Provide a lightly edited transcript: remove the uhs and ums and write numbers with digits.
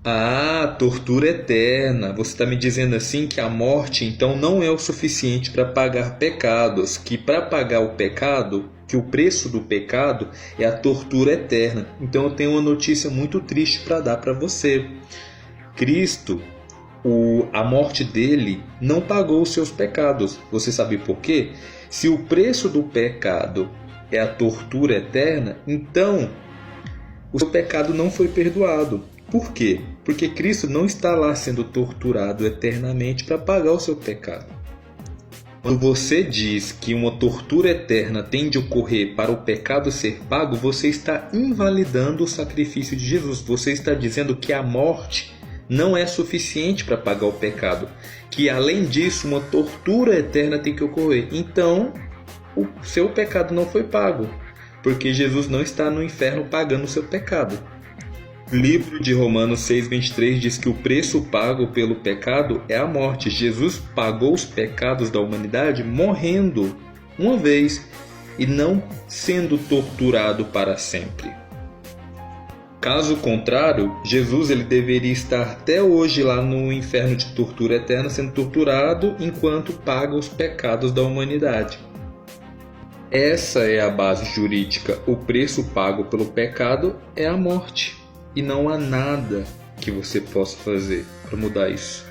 Ah, tortura eterna. Você está me dizendo assim que a morte então não é o suficiente para pagar pecados, que para pagar o pecado, que o preço do pecado é a tortura eterna. Então eu tenho uma notícia muito triste para dar para você. Cristo, a morte dele não pagou os seus pecados. Você sabe por quê? Se o preço do pecado é a tortura eterna, então o seu pecado não foi perdoado. Por quê? Porque Cristo não está lá sendo torturado eternamente para pagar o seu pecado. Quando você diz que uma tortura eterna tem de ocorrer para o pecado ser pago, você está invalidando o sacrifício de Jesus. Você está dizendo que a morte não é suficiente para pagar o pecado, que além disso uma tortura eterna tem que ocorrer. Então, o seu pecado não foi pago, porque Jesus não está no inferno pagando o seu pecado. O livro de Romanos 6,23 diz que o preço pago pelo pecado é a morte. Jesus pagou os pecados da humanidade morrendo uma vez e não sendo torturado para sempre. Caso contrário, Jesus ele deveria estar até hoje lá no inferno de tortura eterna, sendo torturado enquanto paga os pecados da humanidade. Essa é a base jurídica. O preço pago pelo pecado é a morte. E não há nada que você possa fazer para mudar isso.